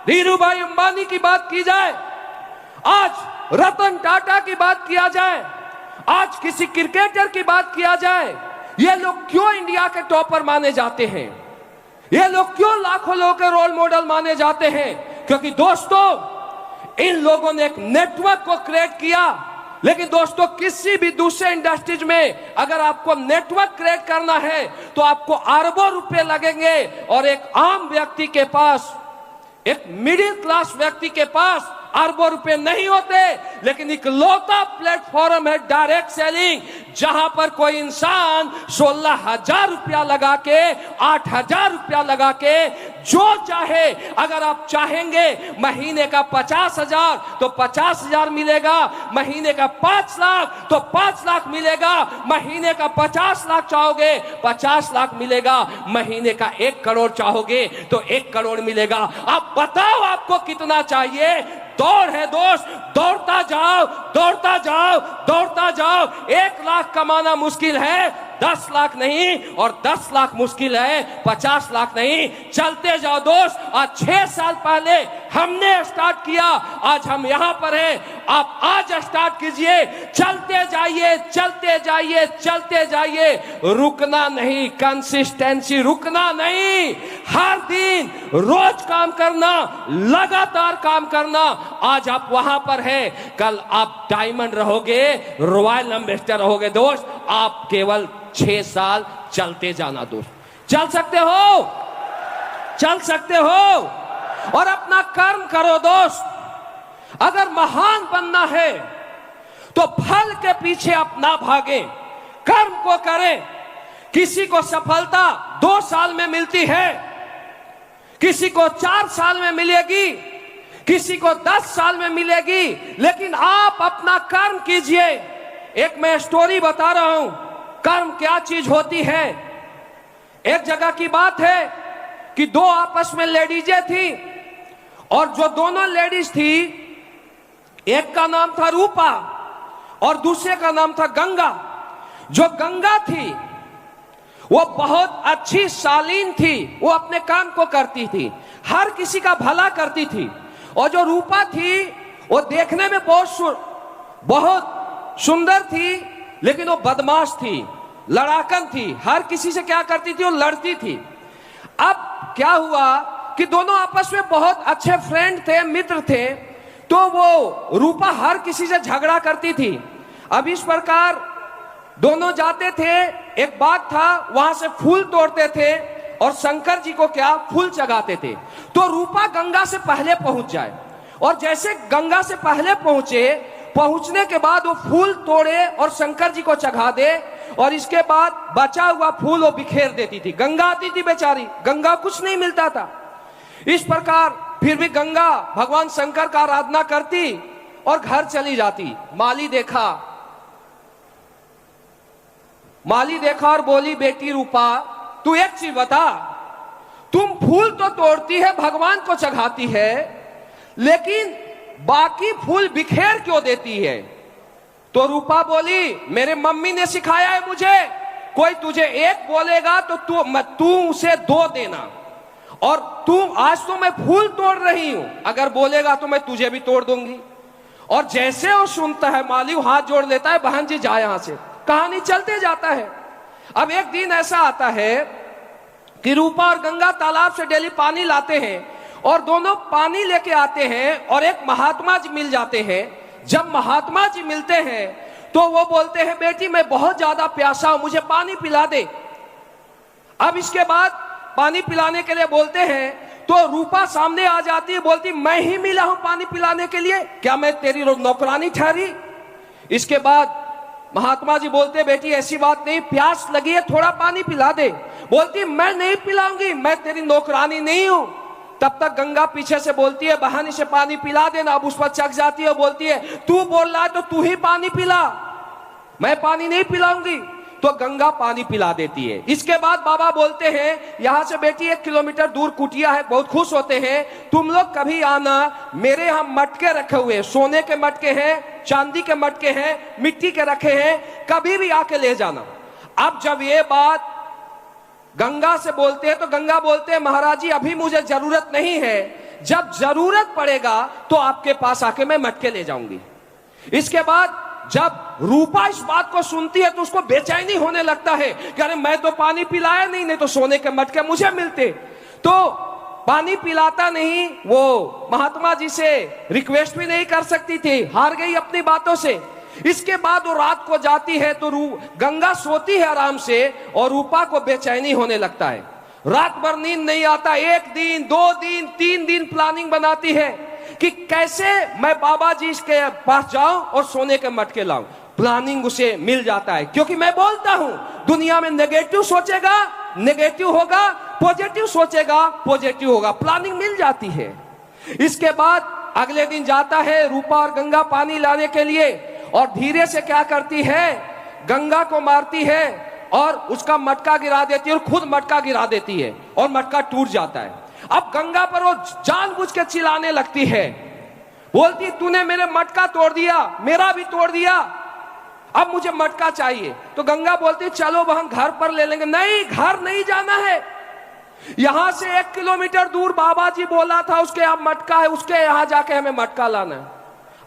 धीरूभाई अंबानी की बात की जाए, आज रतन टाटा की बात किया जाए, आज किसी क्रिकेटर की बात किया जाए, ये लोग क्यों इंडिया के टॉपर माने जाते हैं? ये लोग क्यों लाखों लोगों के रोल मॉडल माने जाते हैं? क्योंकि दोस्तों, इन लोगों ने एक नेटवर्क को क्रिएट किया। लेकिन दोस्तों, किसी भी दूसरे इंडस्ट्रीज में अगर आपको नेटवर्क क्रिएट करना है तो आपको अरबों रुपए लगेंगे, और एक आम व्यक्ति के पास, एक मिडिल क्लास व्यक्ति के पास अरबों रुपए नहीं होते। लेकिन इकलौता प्लेटफॉर्म है डायरेक्ट सेलिंग, जहां पर कोई इंसान 16,000 रुपया लगा के, 8,000 रुपया लगा के जो चाहे, अगर आप चाहेंगे महीने का 50,000 तो 50,000 मिलेगा, महीने का 5 लाख तो 5 लाख मिलेगा, महीने का 50 लाख चाहोगे 50 लाख मिलेगा, महीने का 1 करोड़ चाहोगे तो 1 करोड़ मिलेगा। अब बताओ आपको कितना चाहिए? दौड़ है दोस्त, दौड़ता जाओ, दौड़ता जाओ, दौड़ता जाओ। 1 लाख कमाना मुश्किल है, 10 लाख नहीं, और 10 लाख मुश्किल है, 50 लाख नहीं। चलते जाओ दोस्त। आज 6 साल पहले हमने स्टार्ट किया, आज हम यहां पर हैं। आप आज स्टार्ट कीजिए, चलते जाइए, चलते जाइए, चलते जाइए, रुकना नहीं, कंसिस्टेंसी, रुकना नहीं, हर दिन रोज काम करना, लगातार काम करना। आज आप वहां पर हैं, कल आप डायमंड रहोगे, रॉयल एम्बेसडर रहोगे दोस्त। आप केवल 6 साल चलते जाना दोस्त। चल सकते हो, चल सकते हो, और अपना कर्म करो दोस्त। अगर महान बनना है तो फल के पीछे आप ना भागें, कर्म को करें। किसी को सफलता 2 साल में मिलती है, किसी को 4 साल में मिलेगी, किसी को 10 साल में मिलेगी, लेकिन आप अपना कर्म कीजिए। एक मैं स्टोरी बता रहा हूं, कर्म क्या चीज होती है। एक जगह की बात है कि 2 आपस में लेडीजें थी, और जो दोनों लेडीज थी, एक का नाम था रूपा और दूसरे का नाम था गंगा। जो गंगा थी वो बहुत अच्छी शालीन थी, वो अपने काम को करती थी, हर किसी का भला करती थी। और जो रूपा थी वो देखने में बहुत सुंदर थी, लेकिन वो बदमाश थी, लड़ाकन थी, हर किसी से क्या करती थी, वो लड़ती थी। अब क्या हुआ कि दोनों आपस में बहुत अच्छे फ्रेंड थे, मित्र थे, तो वो रूपा हर किसी से झगड़ा करती थी। अब इस प्रकार दोनों जाते थे, एक बाग था, वहां से फूल तोड़ते थे और शंकर जी को क्या फूल चढ़ाते थे। तो रूपा गंगा से पहले पहुंच जाए, और जैसे गंगा से पहले पहुंचने के बाद वो फूल तोड़े और शंकर जी को चढ़ा दे, और इसके बाद बचा हुआ फूल वो बिखेर देती थी। गंगा आती थी बेचारी, गंगा कुछ नहीं मिलता था। इस प्रकार फिर भी गंगा भगवान शंकर का आराधना करती और घर चली जाती। माली देखा और बोली, बेटी रूपा, तू एक चीज बता, तुम फूल तो तोड़ती है, भगवान को चढ़ाती है, लेकिन बाकी फूल बिखेर क्यों देती है? तो रूपा बोली, मेरे मम्मी ने सिखाया है मुझे, कोई तुझे एक बोलेगा तो तू उसे 2 देना, और तू आज तो मैं फूल तोड़ रही हूं, अगर बोलेगा तो मैं तुझे भी तोड़ दूंगी। और जैसे वो सुनता है, माली हाथ जोड़ लेता है, बहन जी जा यहां से। कहानी चलते जाता है। अब एक दिन ऐसा आता है कि रूपा और गंगा तालाब से डेली पानी लाते हैं, और दोनों पानी लेके आते हैं, और एक महात्मा जी मिल जाते हैं। जब महात्मा जी मिलते हैं तो वो बोलते हैं, बेटी मैं बहुत ज्यादा प्यासा हूं, मुझे पानी पिला दे। अब इसके बाद पानी पिलाने के लिए बोलते हैं, तो रूपा सामने आ जाती है, बोलती, मैं ही मिला हूं पानी पिलाने के लिए, क्या मैं तेरी नौकरानी ठहरी? इसके बाद महात्मा जी बोलते, बेटी ऐसी बात नहीं, प्यास लगी है, थोड़ा पानी पिला दे। बोलती, मैं नहीं पिलाऊंगी, मैं तेरी नौकरानी नहीं हूं। तब तक गंगा पीछे से बोलती है, बहन इसे पानी पिला देना। अब उस पर चक जाती है, बोलती है, तू बोल रहा है तो तू ही पानी पिला, मैं पानी नहीं पिलाऊंगी। तो गंगा पानी पिला देती है। इसके बाद बाबा बोलते हैं, यहां से बेटी 1 किलोमीटर दूर कुटिया है, बहुत खुश होते हैं, तुम लोग कभी आना, मेरे यहां मटके रखे हुए, सोने के मटके हैं, चांदी के मटके हैं, मिट्टी के रखे हैं, कभी भी आके ले जाना। अब जब ये बात गंगा से बोलते हैं तो गंगा बोलते हैं, महाराज जी अभी मुझे जरूरत नहीं है, जब जरूरत पड़ेगा तो आपके पास आके मैं मटके ले जाऊंगी। इसके बाद जब रूपा इस बात को सुनती है तो उसको बेचैनी होने लगता है कि अरे मैं तो पानी पिलाया नहीं तो सोने के मटके मुझे मिलते। तो पानी पिलाता नहीं, वो महात्मा जी से रिक्वेस्ट भी नहीं कर सकती थी, हार गई अपनी बातों से। इसके बाद वो रात को जाती है तो गंगा सोती है आराम से और रूपा को बेचैनी होने लगता है। रात भर नींद नहीं आता, 1 दिन 2 दिन 3 दिन प्लानिंग बनाती है कि कैसे मैं बाबा जी के पास जाऊं और सोने के मटके लाऊं। प्लानिंग उसे मिल जाता है, क्योंकि मैं बोलता हूं दुनिया में नेगेटिव सोचेगा नेगेटिव होगा, पॉजिटिव सोचेगा पॉजिटिव होगा। प्लानिंग मिल जाती है। इसके बाद अगले दिन जाता है रूपा और गंगा पानी लाने के लिए और धीरे से क्या करती है, गंगा को मारती है और उसका मटका गिरा देती है और खुद मटका गिरा देती है और मटका टूट जाता है। अब गंगा पर वो जानबूझ के चिल्लाने लगती है, बोलती तूने मेरे मटका तोड़ दिया, मेरा भी तोड़ दिया, अब मुझे मटका चाहिए। तो गंगा बोलती चलो बहन घर पर ले लेंगे। नहीं, घर नहीं जाना है, यहां से 1 किलोमीटर दूर बाबा जी बोला था उसके यहाँ मटका है, उसके यहां जाके हमें मटका लाना है।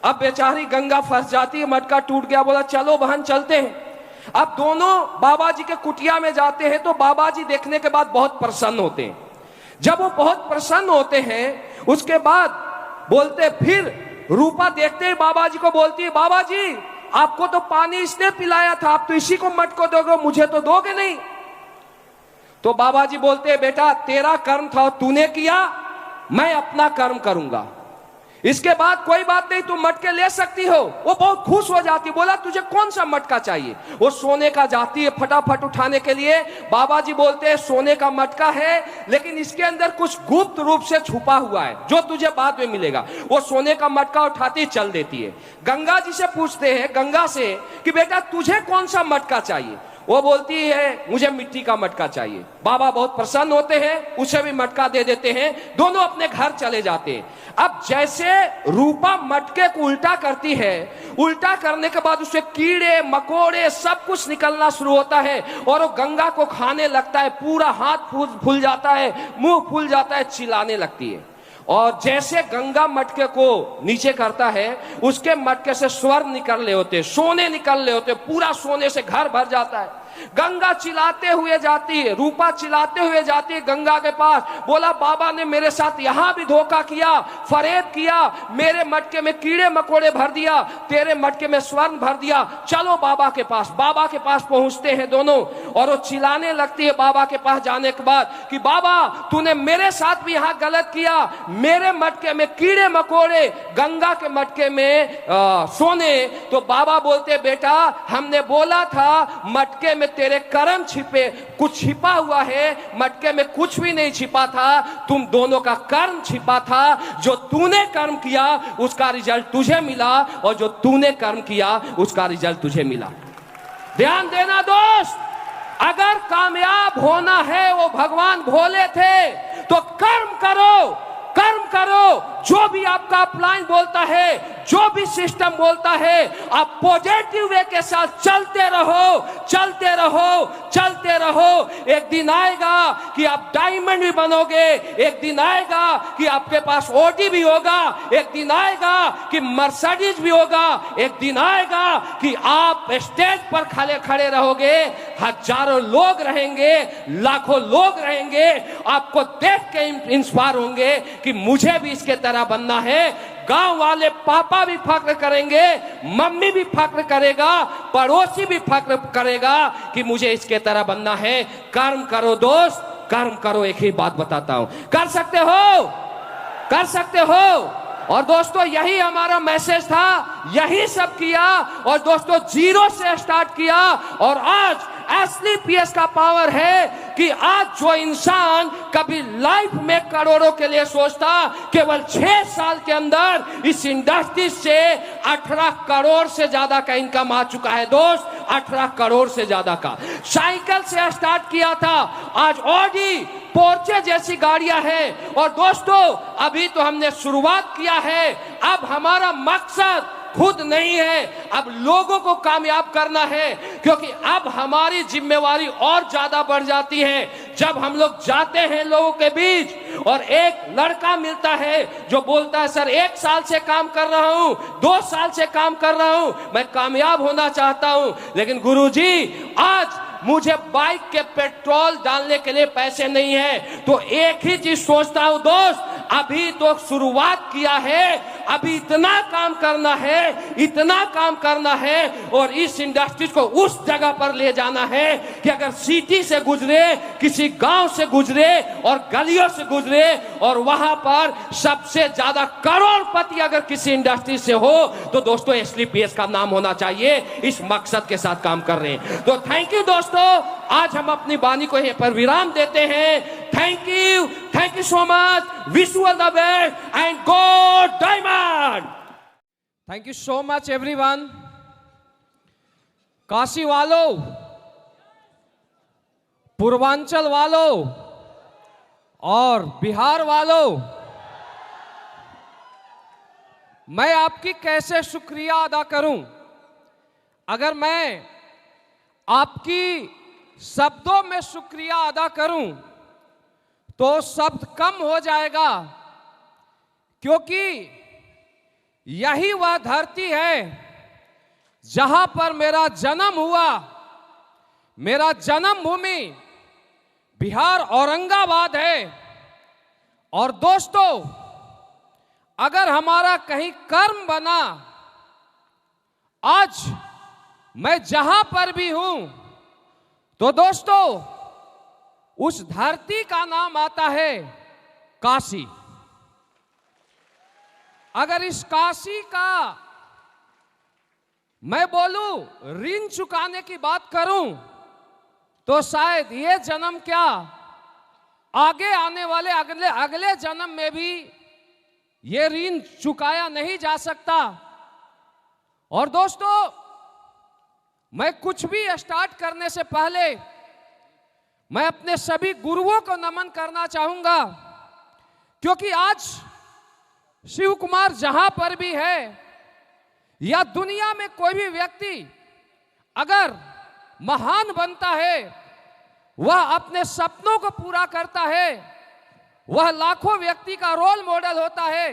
अब बेचारी गंगा फंस जाती है, मटका टूट गया, बोला चलो बहन चलते हैं। अब दोनों बाबा जी के कुटिया में जाते हैं तो बाबा जी देखने के बाद बहुत प्रसन्न होते हैं। जब वो बहुत प्रसन्न होते हैं उसके बाद बोलते, फिर रूपा देखते ही बाबा जी को बोलती है, बाबा जी आपको तो पानी इसने पिलाया था, आप तो इसी को मटको दोगे, मुझे तो दोगे नहीं। तो बाबा जी बोलते हैं, बेटा तेरा कर्म था तूने किया, मैं अपना कर्म करूंगा, इसके बाद कोई बात नहीं, तुम मटके ले सकती हो। वो बहुत खुश हो जाती, बोला तुझे कौन सा मटका चाहिए। वो सोने का जाती है फटाफट उठाने के लिए। बाबा जी बोलते हैं सोने का मटका है, लेकिन इसके अंदर कुछ गुप्त रूप से छुपा हुआ है जो तुझे बाद में मिलेगा। वो सोने का मटका उठाती चल देती है। गंगा जी से पूछते हैं, गंगा से, कि बेटा तुझे कौन सा मटका चाहिए। वो बोलती है मुझे मिट्टी का मटका चाहिए। बाबा बहुत प्रसन्न होते हैं, उसे भी मटका दे देते हैं, दोनों अपने घर चले जाते हैं। अब जैसे रूपा मटके को उल्टा करती है, उल्टा करने के बाद उससे कीड़े मकोड़े सब कुछ निकलना शुरू होता है और वो गंगा को खाने लगता है। पूरा हाथ फूल जाता है, मुंह फूल जाता है, चिल्लाने लगती है। और जैसे गंगा मटके को नीचे करता है, उसके मटके से स्वर्ण निकल रहे होते, सोने निकल रहे होते, पूरा सोने से घर भर जाता है। गंगा चिल्लाते हुए जाती है, रूपा चिल्लाते हुए जाती है गंगा के पास, बोला बाबा ने मेरे साथ यहां भी धोखा किया, फरेब किया, मेरे मटके में कीड़े मकोड़े भर दिया, तेरे मटके में स्वर्ण भर दिया, चलो बाबा के पास। बाबा के पास पहुंचते हैं दोनों और वो चिल्लाने लगती है बाबा के पास जाने के बाद कि बाबा तूने मेरे साथ भी यहां गलत किया, मेरे मटके में कीड़े मकोड़े, गंगा के मटके में सोने। तो बाबा बोलते बेटा हमने बोला था मटके में तेरे कर्म छिपे, कुछ छिपा हुआ है, मटके में कुछ भी नहीं छिपा था, तुम दोनों का कर्म छिपा था। जो तूने कर्म किया उसका रिजल्ट तुझे मिला और जो तूने कर्म किया उसका रिजल्ट तुझे मिला। ध्यान देना दोस्त, अगर कामयाब होना है, वो भगवान भोले थे, तो कर्म करो, कर्म करो। जो भी आपका अपलाइन बोलता है, जो भी सिस्टम बोलता है, आप पॉजिटिव वे के साथ चलते रहो, चलते रहो, चलते रहो। एक दिन आएगा कि आप डायमंड भी बनोगे, एक दिन आएगा कि आपके पास ओडी भी होगा, एक दिन आएगा कि मर्सिडीज भी होगा, एक दिन आएगा कि आप स्टेज पर खड़े खड़े रहोगे, हजारों लोग रहेंगे, लाखों लोग रहेंगे, आपको देख के इंस्पायर होंगे कि मुझे भी इसके तरह बनना है। गांव वाले पापा भी फक्र करेंगे, मम्मी भी फक्र करेगा, पड़ोसी भी फक्र करेगा कि मुझे इसके तरह बनना है। कर्म करो दोस्त, कर्म करो। एक ही बात बताता हूं, कर सकते हो, कर सकते हो। और दोस्तों यही हमारा मैसेज था, यही सब किया और दोस्तों जीरो से स्टार्ट किया। और आज असली पीएस का पावर है कि आज जो इंसान कभी लाइफ में करोड़ों के लिए सोचता, केवल 6 साल के अंदर इस इंडस्ट्री से 18 करोड़ से ज्यादा का इनकम आ चुका है दोस्त, 18 करोड़ से ज्यादा का। साइकिल से स्टार्ट किया था, आज ऑडी पोर्चे जैसी गाड़ियां हैं। और दोस्तों अभी तो हमने शुरुआत किया है, अब हमारा मकसद खुद नहीं है, अब लोगों को कामयाब करना है, क्योंकि अब हमारी जिम्मेवारी और ज्यादा बढ़ जाती है। जब हम लोग जाते हैं लोगों के बीच और एक लड़का मिलता है जो बोलता है सर 1 साल से काम कर रहा हूं, 2 साल से काम कर रहा हूं, मैं कामयाब होना चाहता हूं, लेकिन गुरुजी आज मुझे बाइक के पेट्रोल डालने के लिए पैसे नहीं है, तो एक ही चीज सोचता हूं दोस्त, अभी तो शुरुआत किया है, अभी इतना काम करना है, इतना काम करना है और इस इंडस्ट्री को उस जगह पर ले जाना है कि अगर सिटी से गुजरे, किसी गांव से गुजरे और गलियों से गुजरे और वहां पर सबसे ज्यादा करोड़पति अगर किसी इंडस्ट्री से हो तो दोस्तों SLPS का नाम होना चाहिए। इस मकसद के साथ काम कर रहे हैं। तो थैंक यू दोस्तों, आज हम अपनी वाणी को यहीं पर विराम देते हैं। Thank you so much, wish you all the best and God diamond. Thank you so much everyone. Kashi वालों, पूर्वांचल वालों और बिहार वालों, मैं आपकी कैसे शुक्रिया अदा करूं? अगर मैं आपकी शब्दों में शुक्रिया अदा करूं तो शब्द कम हो जाएगा, क्योंकि यही वह धरती है जहां पर मेरा जन्म हुआ। मेरा जन्म भूमि बिहार औरंगाबाद है। और दोस्तों, अगर हमारा कहीं कर्म बना, आज मैं जहां पर भी हूं, तो दोस्तों उस धरती का नाम आता है काशी। अगर इस काशी का मैं बोलूं ऋण चुकाने की बात करूं, तो शायद ये जन्म क्या, आगे आने वाले अगले जन्म में भी ये ऋण चुकाया नहीं जा सकता। और दोस्तों, मैं कुछ भी स्टार्ट करने से पहले मैं अपने सभी गुरुओं को नमन करना चाहूंगा, क्योंकि आज शिव कुमार जहां पर भी है या दुनिया में कोई भी व्यक्ति अगर महान बनता है, वह अपने सपनों को पूरा करता है, वह लाखों व्यक्ति का रोल मॉडल होता है,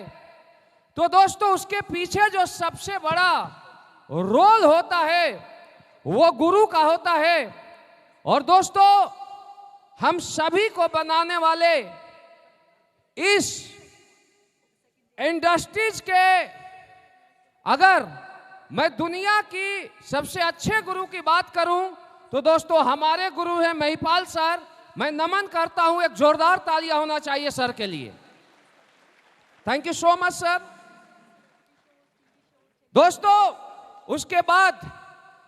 तो दोस्तों उसके पीछे जो सबसे बड़ा रोल होता है वो गुरु का होता है। और दोस्तों, हम सभी को बनाने वाले इस इंडस्ट्रीज के, अगर मैं दुनिया की सबसे अच्छे गुरु की बात करूं तो दोस्तों हमारे गुरु हैं महिपाल सर। मैं नमन करता हूं, एक जोरदार तालियां होना चाहिए सर के लिए। Thank you so much sir. दोस्तों, उसके बाद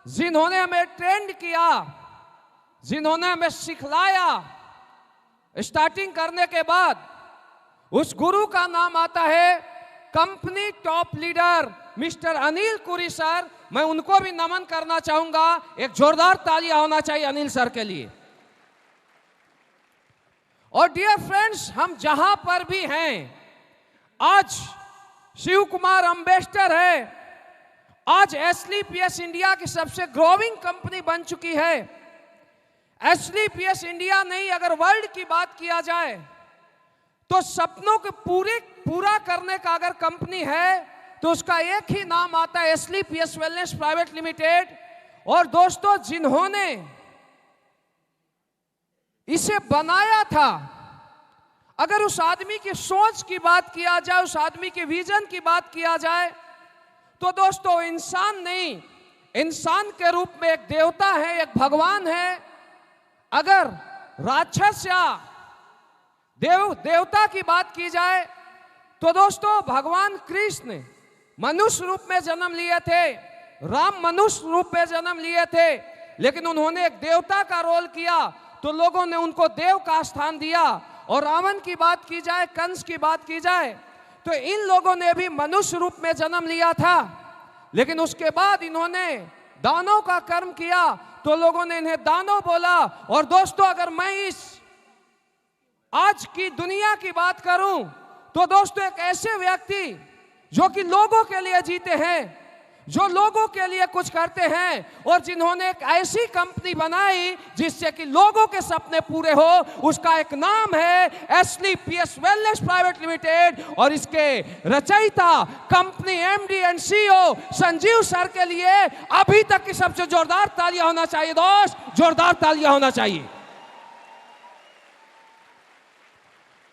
जिन्होंने हमें ट्रेंड किया, जिन्होंने हमें सिखलाया, स्टार्टिंग करने के बाद उस गुरु का नाम आता है company top leader mister Anil कुरी सर। मैं उनको भी नमन करना चाहूंगा, एक जोरदार तालियां होना चाहिए अनिल सर के लिए। और डियर फ्रेंड्स, हम जहां पर भी हैं, आज शिव कुमार एम्बेसडर है, आज SLPS इंडिया की सबसे ग्रोइंग कंपनी बन चुकी है। SLPS इंडिया नहीं, अगर वर्ल्ड की बात किया जाए तो सपनों को पूरा करने का अगर कंपनी है तो उसका एक ही नाम आता है SLPS वेलनेस प्राइवेट लिमिटेड। और दोस्तों, जिन्होंने इसे बनाया था, अगर उस आदमी की सोच की बात किया जाए, उस आदमी के विजन की बात किया जाए, तो दोस्तों इंसान नहीं, इंसान के रूप में एक देवता है, एक भगवान है। अगर राक्षस या देवता की बात की जाए तो दोस्तों भगवान कृष्ण मनुष्य रूप में जन्म लिए थे, राम मनुष्य रूप में जन्म लिए थे, लेकिन उन्होंने एक देवता का रोल किया तो लोगों ने उनको देव का स्थान दिया। और रावण की बात की जाए, कंस की बात की जाए, तो इन लोगों ने भी मनुष्य रूप में जन्म लिया था, लेकिन उसके बाद इन्होंने दानव का कर्म किया तो लोगों ने इन्हें दानव बोला। और दोस्तों, अगर मैं इस आज की दुनिया की बात करूं तो दोस्तों एक ऐसे व्यक्ति जो कि लोगों के लिए जीते हैं, जो लोगों के लिए कुछ करते हैं और जिन्होंने एक ऐसी कंपनी बनाई जिससे कि लोगों के सपने पूरे हो, उसका एक नाम है एसली पीएस वेलनेस प्राइवेट लिमिटेड। और इसके रचयिता company MD and CEO Sanjeev sir के लिए अभी तक की सबसे जोरदार तालियां होना चाहिए दोस्त, जोरदार तालियां होना चाहिए।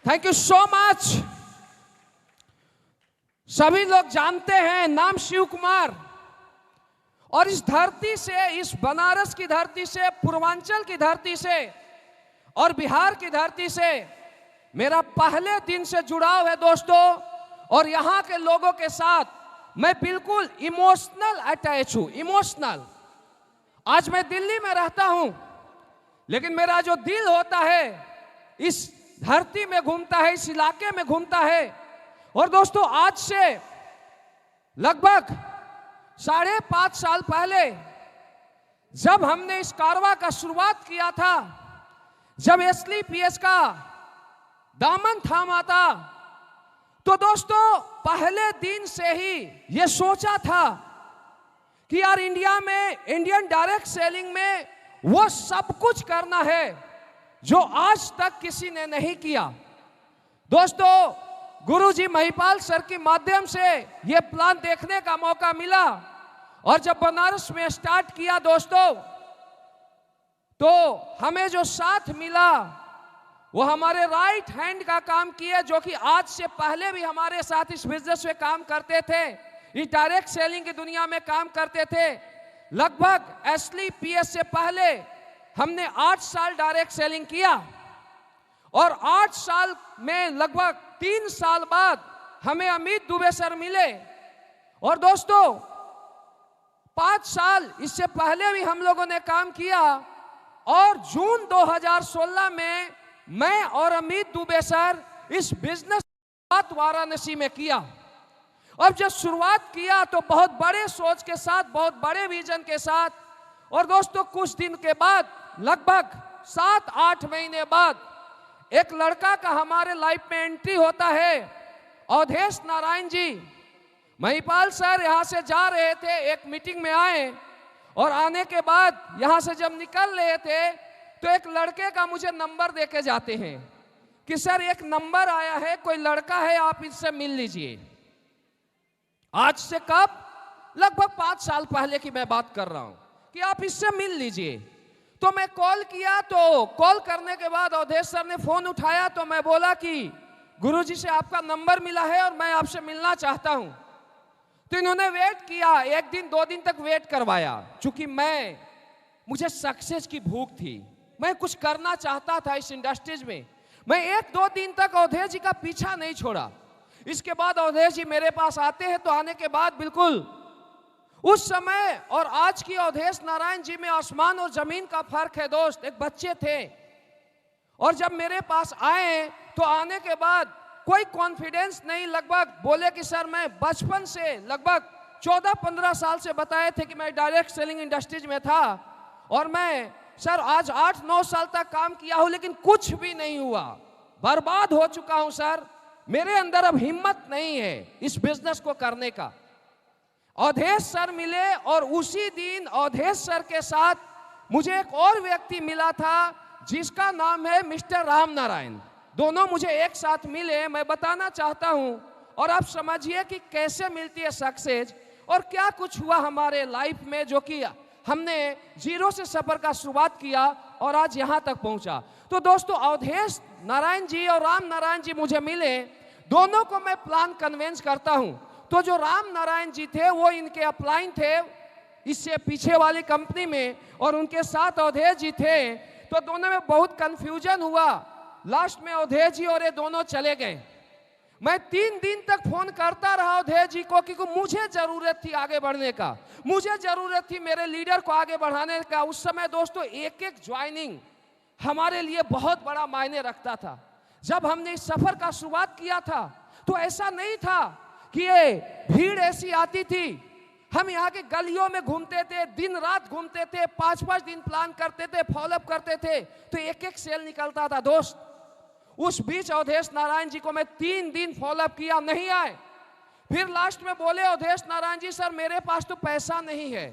Thank you so much. सभी लोग जानते हैं नाम शिव कुमार, और इस धरती से, इस बनारस की धरती से, पूर्वांचल की धरती से और बिहार की धरती से मेरा पहले दिन से जुड़ाव है दोस्तों। और यहां के लोगों के साथ मैं बिल्कुल इमोशनल अटैच हूं, इमोशनल। आज मैं दिल्ली में रहता हूं, लेकिन मेरा जो दिल होता है इस धरती में घूमता है, इस इलाके में घूमता है। और दोस्तों, आज से लगभग 5.5 साल पहले जब हमने इस कारवां का शुरुआत किया था, जब एसली पीएस का दामन थामा था, तो दोस्तों पहले दिन से ही यह सोचा था कि यार इंडिया में, इंडियन डायरेक्ट सेलिंग में वो सब कुछ करना है जो आज तक किसी ने नहीं किया। दोस्तों, गुरुजी महिपाल सर के माध्यम से यह प्लान देखने का मौका मिला, और जब बनारस में स्टार्ट किया दोस्तों, तो हमें जो साथ मिला वो हमारे राइट हैंड का काम किया, जो कि आज से पहले भी हमारे साथ इस बिजनेस में काम करते थे, इस डायरेक्ट सेलिंग की दुनिया में काम करते थे। लगभग एसली पीएस से पहले हमने 8 साल डायरेक्ट सेलिंग किया, और 8 साल में लगभग 3 साल बाद हमें अमित दुबे सर मिले। और दोस्तों 5 साल इससे पहले भी हम लोगों ने काम किया, और जून 2016 में मैं और अमित दुबे सर इस बिजनेस वाराणसी में किया। अब जब शुरुआत किया तो बहुत बड़े सोच के साथ, बहुत बड़े विजन के साथ। और दोस्तों कुछ दिन के बाद, लगभग 7-8 महीने बाद, एक लड़का का हमारे लाइफ में एंट्री होता है, अवधेश नारायण जी। महिपाल सर यहाँ से जा रहे थे, एक मीटिंग में आए, और आने के बाद यहाँ से जब निकल रहे थे तो एक लड़के का मुझे नंबर देके जाते हैं कि सर एक नंबर आया है, कोई लड़का है, आप इससे मिल लीजिए। आज से कब, लगभग 5 साल पहले की मैं बात कर रहा हूं, कि आप इससे मिल लीजिए। तो मैं कॉल किया, तो कॉल करने के बाद अवधेश सर ने फोन उठाया, तो मैं बोला कि गुरुजी से आपका नंबर मिला है और मैं आपसे मिलना चाहता हूं। तो इन्होंने वेट किया, 1 दिन 2 दिन तक वेट करवाया, चूंकि मुझे सक्सेस की भूख थी, मैं कुछ करना चाहता था इस इंडस्ट्रीज में। मैं 1-2 दिन तक अवधेश जी का पीछा नहीं छोड़ा। इसके बाद अवधेश जी मेरे पास आते हैं, तो आने के बाद बिल्कुल उस समय और आज की अवधेश नारायण जी में आसमान और जमीन का फर्क है दोस्त। एक बच्चे थे, और जब मेरे पास आए तो आने के बाद कोई कॉन्फिडेंस नहीं, लगभग बोले कि सर मैं बचपन से, लगभग 14-15 साल से बताए थे कि मैं डायरेक्ट सेलिंग इंडस्ट्रीज में था, और मैं सर आज 8-9 साल तक काम किया हूं, लेकिन कुछ भी नहीं हुआ, बर्बाद हो चुका हूं सर, मेरे अंदर अब हिम्मत नहीं है इस बिजनेस को करने का। अवधेश सर मिले, और उसी दिन अवधेश सर के साथ मुझे एक और व्यक्ति मिला था जिसका नाम है मिस्टर राम नारायण। दोनों मुझे एक साथ मिले। मैं बताना चाहता हूं, और आप समझिए कि कैसे मिलती है सक्सेस, और क्या कुछ हुआ हमारे लाइफ में, जो कि हमने 0 से सफर का शुरुआत किया और आज यहां तक पहुंचा। तो दोस्तों अवधेश नारायण जी और राम नारायण जी मुझे मिले, दोनों को मैं प्लान कन्वेंस करता हूं। तो जो राम नारायण जी थे वो इनके अपलाइन थे इससे पीछे वाली कंपनी में, और उनके साथ अवधेश जी थे। तो दोनों में बहुत कंफ्यूजन हुआ, लास्ट में अवधेश जी और ये दोनों चले गए। मैं 3 दिन तक फोन करता रहा अवधेश जी को, क्योंकि मुझे जरूरत थी आगे बढ़ने का, मुझे जरूरत थी मेरे लीडर को आगे बढ़ाने का। उस समय दोस्तों एक ज्वाइनिंग हमारे लिए बहुत बड़ा मायने रखता था। जब हमने इस सफर का शुरुआत किया था तो ऐसा नहीं था कि ये भीड़ ऐसी आती थी। हम यहाँ के गलियों में घूमते थे, दिन रात घूमते थे, 5-5 दिन प्लान करते थे, फॉलोअप करते थे, तो एक सेल निकलता था दोस्त। उस बीच अवधेश नारायण जी को मैं 3 दिन फॉलोअप किया, नहीं आए। फिर लास्ट में बोले अवधेश नारायण जी सर मेरे पास तो पैसा नहीं है।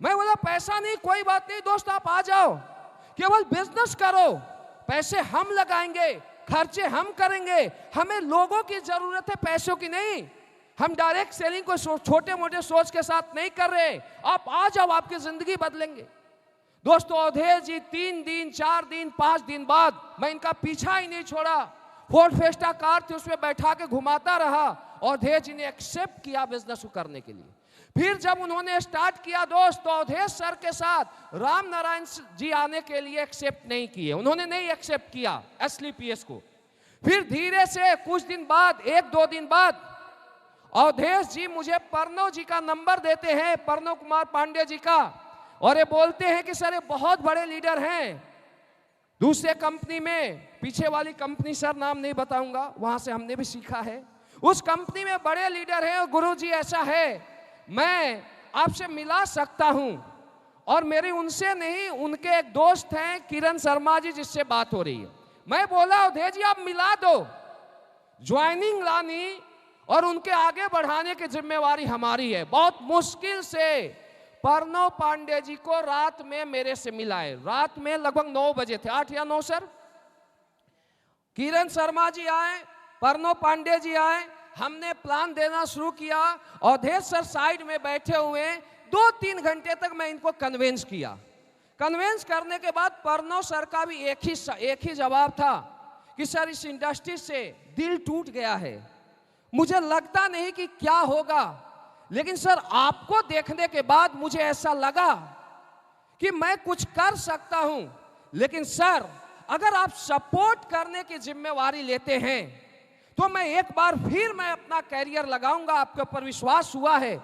मैं बोला पैसा नहीं, कोई बात नहीं दोस्त, आप आ जाओ, केवल बिजनेस करो, पैसे हम लगाएंगे, खर्चे हम करेंगे, हमें लोगों की जरूरत है, पैसों की नहीं। हम डायरेक्ट सेलिंग को छोटे मोटे सोच के साथ नहीं कर रहे, आप आ जाओ, आपकी जिंदगी बदलेंगे। दोस्तों अवधेश जी 3 दिन 4 दिन 5 दिन बाद मैं इनका पीछा ही नहीं छोड़ा, फोर्ड फेस्टा कार थी उसमें बैठा के घुमाता रहा, अवधेश जी ने एक्सेप्ट किया बिजनेस को करने के लिए। फिर जब उन्होंने स्टार्ट किया दोस्त, तो अवधेश सर के साथ राम नारायण जी आने के लिए एक्सेप्ट नहीं किए, उन्होंने नहीं एक्सेप्ट किया SLPS को। फिर धीरे से कुछ दिन बाद, 1-2 दिन बाद अवधेश जी मुझे प्रणव जी का नंबर देते हैं, प्रणव कुमार पांडे जी का, और ये बोलते हैं कि सर ये बहुत बड़े लीडर हैं दूसरे कंपनी में, पीछे वाली कंपनी सर नाम नहीं बताऊंगा, वहां से हमने भी सीखा है, उस कंपनी में बड़े लीडर हैं, और गुरुजी ऐसा है मैं आपसे मिला सकता हूं। और मेरी उनसे नहीं, उनके एक दोस्त हैं किरण शर्मा जी जिससे बात हो रही है। मैं बोला अवधेश जी आप मिला दो, ज्वाइनिंग लानी और उनके आगे बढ़ाने की जिम्मेवारी हमारी है। बहुत मुश्किल से प्रणव पांडे जी को रात में मेरे से मिलाए, रात में लगभग 9 बजे थे, 8 या 9 सर। किरण शर्मा जी आए, प्रणव पांडे जी आए, हमने प्लान देना शुरू किया, अवधेश सर साइड में बैठे हुए, 2-3 घंटे तक मैं इनको कन्विंस किया। कन्विंस करने के बाद प्रणव सर का भी एक ही जवाब था कि सर इस इंडस्ट्री से दिल टूट गया है, मुझे लगता नहीं कि क्या होगा, लेकिन सर आपको देखने के बाद मुझे ऐसा लगा कि मैं कुछ कर सकता हूं, लेकिन सर अगर आप सपोर्ट करने की जिम्मेवारी लेते हैं तो मैं एक बार फिर मैं अपना कैरियर लगाऊंगा, आपके ऊपर विश्वास हुआ है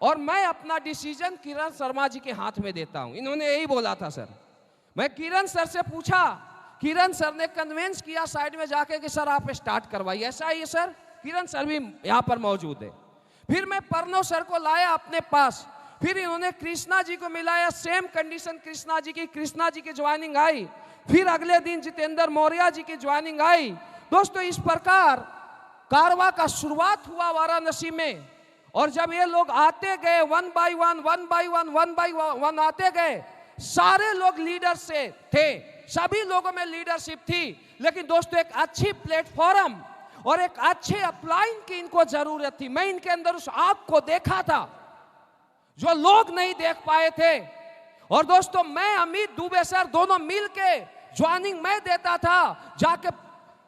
और मैं अपना डिसीजन किरण शर्मा जी के हाथ में देता हूं। इन्होंने यही बोला था सर। मैं किरण सर से पूछा, किरण सर ने कन्विंस किया साइड में जाके कि सर आप स्टार्ट करवाइए। ऐसा ही है सर, किरण सर भी यहाँ पर मौजूद है। फिर मैं प्रणव सर को लाया अपने पास, फिर इन्होंने कृष्णा जी को मिलाया, सेम कंडीशन कृष्णा जी की ज्वाइनिंग आई। फिर अगले दिन जितेंद्र मौर्य जी की ज्वाइनिंग आई। दोस्तों इस प्रकार कारवा का शुरुआत हुआ वाराणसी में, और जब ये लोग आते गए वन बाय वन आते गए, सारे लोग लीडर से थे, सभी लोगों में लीडरशिप थी, लेकिन दोस्तों एक अच्छी प्लेटफॉर्म और एक अच्छे अपलाइन की इनको जरूरत थी। मैं इनके अंदर उस आग को देखा था जो लोग नहीं देख पाए थे। और दोस्तों मैं अमित दुबे सर दोनों मिलके ज्वाइनिंग मैं देता था, जाके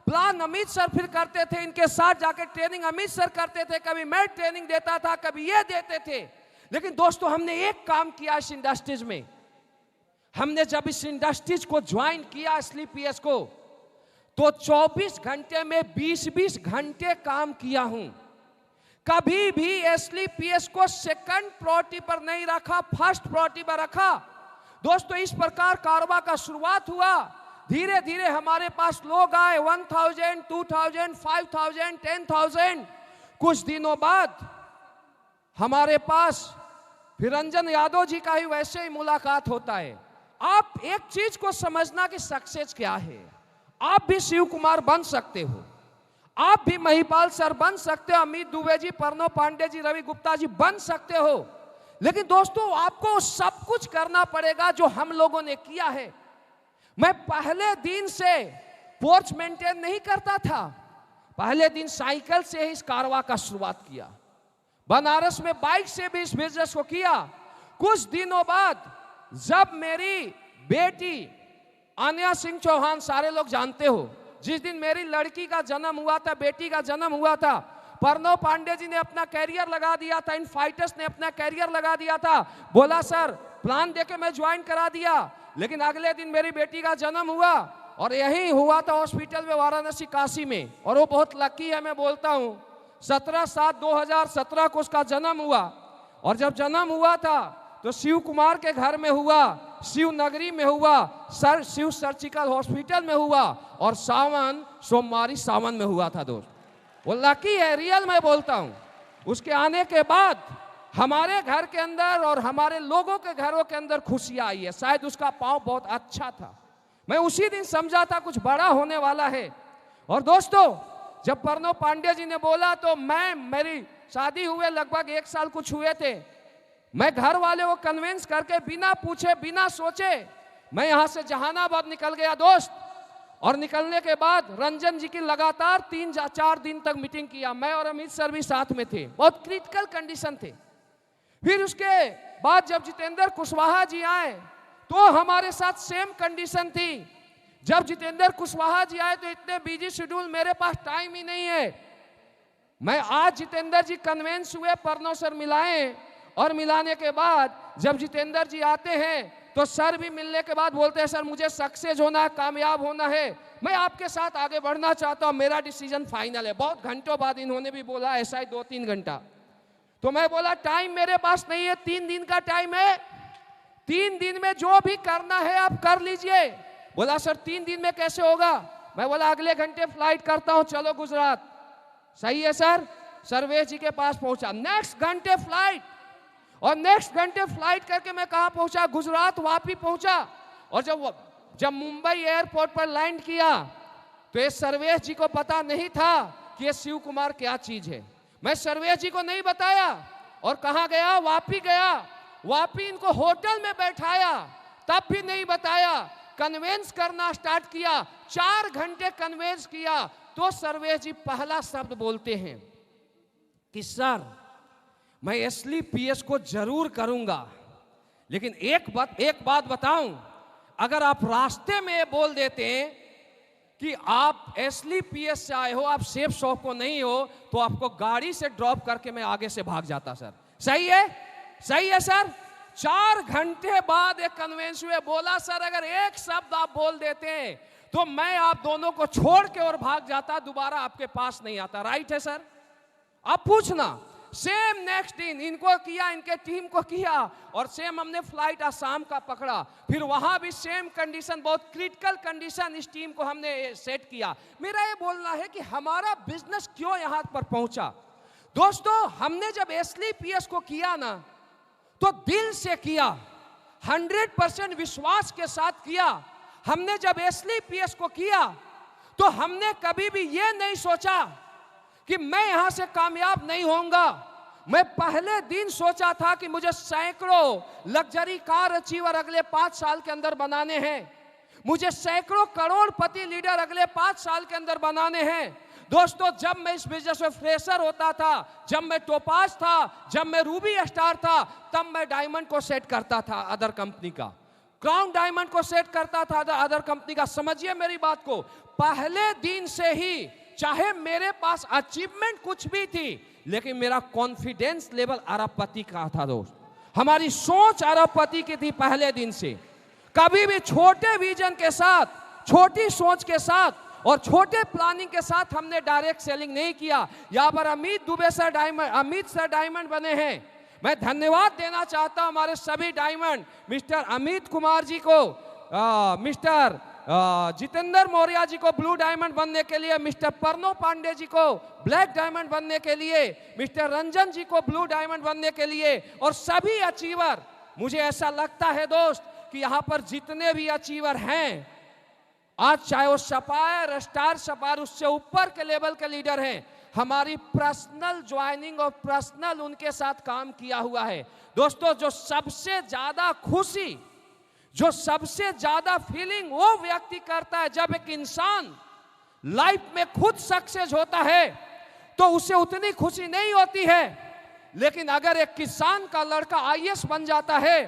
प्लान अमित सर फिर करते थे, इनके साथ जाके ट्रेनिंग अमित सर करते थे, कभी मैं ट्रेनिंग देता था, कभी ये देते थे। लेकिन दोस्तों हमने एक काम किया इस इंडस्ट्रीज में, हमने जब इस इंडस्ट्रीज को ज्वाइन किया SLPS को, तो 24 घंटे में 20-20 घंटे काम किया हूं। कभी भी SLPS को सेकंड प्रायोरिटी पर नहीं रखा, फर्स्ट प्रायोरिटी पर रखा। दोस्तों इस प्रकार कारवा का शुरुआत हुआ। धीरे धीरे हमारे पास लोग आए, 1000, 2000, 5000, 10,000। कुछ दिनों बाद हमारे पास फिर रंजन यादव जी का ही वैसे ही मुलाकात होता है। आप एक चीज को समझना कि सक्सेस क्या है। आप भी शिव कुमार बन सकते हो, आप भी महिपाल सर बन सकते हो, अमित दुबे जी, प्रणव पांडे जी, रवि गुप्ता जी बन सकते हो। लेकिन दोस्तों आपको सब कुछ करना पड़ेगा जो हम लोगों ने किया है। मैं पहले दिन से पोर्च मेंटेन नहीं करता था, पहले दिन साइकिल से ही इस कारवा का शुरुआत किया, बनारस में बाइक से भी इस बिजनेस को किया। कुछ दिनों बाद जब मेरी बेटी आन्या सिंह चौहान, सारे लोग जानते हो, जिस दिन मेरी लड़की का जन्म हुआ था, बेटी का जन्म हुआ था, प्रणव पांडे जी ने अपना कैरियर लगा दिया था, इन फाइटर्स ने अपना कैरियर लगा दिया था। बोला सर प्लान देके मैं ज्वाइन करा दिया, लेकिन अगले दिन मेरी बेटी का जन्म हुआ, और यही हुआ था हॉस्पिटल में वाराणसी काशी में। और वो बहुत लकी है, मैं बोलता हूँ 17/7/2017 को उसका जन्म हुआ। और जब जन्म हुआ था तो शिव कुमार के घर में हुआ, शिव नगरी में हुआ, शिव सर्जिकल हॉस्पिटल में हुआ, और सोमवारी सावन में हुआ था। दोस्त वो लकी है, रियल मैं बोलता हूँ। उसके आने के बाद हमारे घर के अंदर और हमारे लोगों के घरों के अंदर खुशियां आई है। शायद उसका पांव बहुत अच्छा था, मैं उसी दिन समझा था कुछ बड़ा होने वाला है। और दोस्तों जब प्रणव पांडे जी ने बोला तो मेरी शादी हुए लगभग 1 साल कुछ हुए थे, मैं घर वाले को कन्विंस करके बिना पूछे बिना सोचे मैं यहां से जहानाबाद निकल गया दोस्त। और निकलने के बाद रंजन जी की लगातार 3-4 दिन तक मीटिंग किया, मैं और अमित सर भी साथ में थे, बहुत क्रिटिकल कंडीशन थे। फिर उसके बाद जब जितेंद्र कुशवाहा जी आए तो हमारे साथ सेम कंडीशन थी। जब जितेंद्र कुशवाहा जी आए तो इतने बिजी शेड्यूल, मेरे पास टाइम ही नहीं है। मैं आज जितेंद्र जी कन्विंस हुए, प्रणव सर मिलाए, और मिलाने के बाद जब जितेंद्र जी आते हैं तो सर भी मिलने के बाद बोलते हैं सर मुझे सक्सेस होना है, कामयाब होना है, मैं आपके साथ आगे बढ़ना चाहता हूं, मेरा डिसीजन फाइनल है। बहुत घंटों बाद इन्होंने भी बोला, ऐसा ही 2-3 घंटा। तो मैं बोला टाइम मेरे पास नहीं है, 3 दिन का टाइम है, 3 दिन में जो भी करना है आप कर लीजिए। बोला सर 3 दिन में कैसे होगा? मैं बोला अगले घंटे फ्लाइट करता हूं, चलो गुजरात। सही है सर। सर्वेश जी के पास पहुंचा, नेक्स्ट घंटे फ्लाइट, और नेक्स्ट घंटे फ्लाइट करके मैं कहां पहुंचा? गुजरात वापी पहुंचा। और जब मुंबई एयरपोर्ट पर लैंड किया तो ये सर्वेश जी को पता नहीं था कि ये शिव कुमार क्या चीज है। मैं सर्वेश जी को नहीं बताया और कहां गया? वापी गया। वापी इनको होटल में बैठाया, तब भी नहीं बताया, कन्वेंस करना स्टार्ट किया, 4 घंटे कन्वेंस किया तो सर्वेश जी पहला शब्द बोलते हैं कि सर मैं SLPS को जरूर करूंगा, लेकिन एक बात बताऊं, अगर आप रास्ते में बोल देते हैं कि आप SLPS से आए हो, आप सेफ शॉप को नहीं हो, तो आपको गाड़ी से ड्रॉप करके मैं आगे से भाग जाता सर। सही है? सही है सर। 4 घंटे बाद एक कन्वेंस हुए, बोला सर अगर एक शब्द आप बोल देते हैं तो मैं आप दोनों को छोड़ के और भाग जाता, दोबारा आपके पास नहीं आता। राइट है सर? आप पूछना। सेम नेक्स्ट दिन इनको किया, इनके टीम को किया, और सेम हमने फ्लाइट आसाम का पकड़ा। फिर वहां भी सेम कंडीशन, बहुत क्रिटिकल कंडीशन, इस टीम को हमने सेट किया। मेरा ये बोलना है कि हमारा बिजनेस क्यों यहां पर पहुंचा। दोस्तों हमने जब SLPS को किया ना तो दिल से किया, 100% विश्वास के साथ किया। हमने जब SLPS को किया तो हमने कभी भी ये नहीं सोचा कि मैं यहां से कामयाब नहीं होऊंगा। मैं पहले दिन सोचा था कि मुझे सैकड़ों लग्जरी कार अचीवर अगले 5 साल के अंदर बनाने हैं, मुझे सैकड़ों करोड़पति लीडर अगले 5 साल के अंदर बनाने हैं। दोस्तों जब मैं इस बिजनेस में फ्रेशर होता था, जब मैं टोपाज था, जब मैं रूबी स्टार था, तब मैं डायमंड को सेट करता था अदर कंपनी का, क्राउन डायमंड को सेट करता था अदर कंपनी का। समझिए मेरी बात को, पहले दिन से ही चाहे मेरे पास अचीवमेंट कुछ भी थी, लेकिन मेरा कॉन्फिडेंस लेवल अरबपति का था दोस्त। हमारी सोच अरबपति की थी पहले दिन से। कभी भी छोटे विजन के साथ, छोटी सोच के साथ और छोटे प्लानिंग के साथ हमने डायरेक्ट सेलिंग नहीं किया। यहाँ पर अमित सर डायमंड बने हैं। मैं धन्यवाद देना चाहता हूं हमारे सभी डायमंड, मिस्टर अमित कुमार जी को, मिस्टर जितेंद्र मौर्य जी को ब्लू डायमंड बनने के लिए, मिस्टर प्रणव पांडे जी को ब्लैक डायमंड बनने के लिए, मिस्टर रंजन जी को ब्लू डायमंड बनने के लिए, और सभी अचीवर। मुझे ऐसा लगता है दोस्त कि यहाँ पर जितने भी अचीवर हैं आज, चाहे वो सपायर, स्टार सपायर, उससे ऊपर के लेवल के लीडर हैं, हमारी पर्सनल ज्वाइनिंग और पर्सनल उनके साथ काम किया हुआ है। दोस्तों जो सबसे ज्यादा खुशी, जो सबसे ज्यादा फीलिंग वो व्यक्ति करता है जब एक इंसान लाइफ में खुद सक्सेस होता है तो उसे उतनी खुशी नहीं होती है। लेकिन अगर एक किसान का लड़का IAS बन जाता है,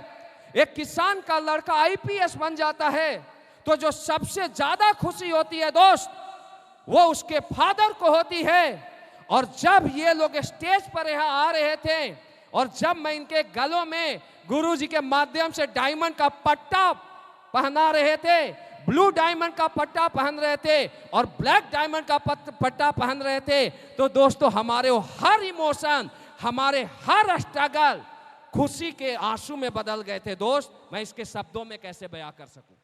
एक किसान का लड़का IPS बन जाता है, तो जो सबसे ज्यादा खुशी होती है दोस्त वो उसके फादर को होती है। और जब ये लोग स्टेज पर यहाँ आ रहे थे और जब मैं इनके गलों में गुरुजी के माध्यम से डायमंड का पट्टा पहना रहे थे, ब्लू डायमंड का पट्टा पहन रहे थे और ब्लैक डायमंड का पट्टा पहन रहे थे, तो दोस्तों हमारे हर इमोशन, हमारे हर स्ट्रगल खुशी के आंसू में बदल गए थे। दोस्त मैं इसके शब्दों में कैसे बयां कर सकूं।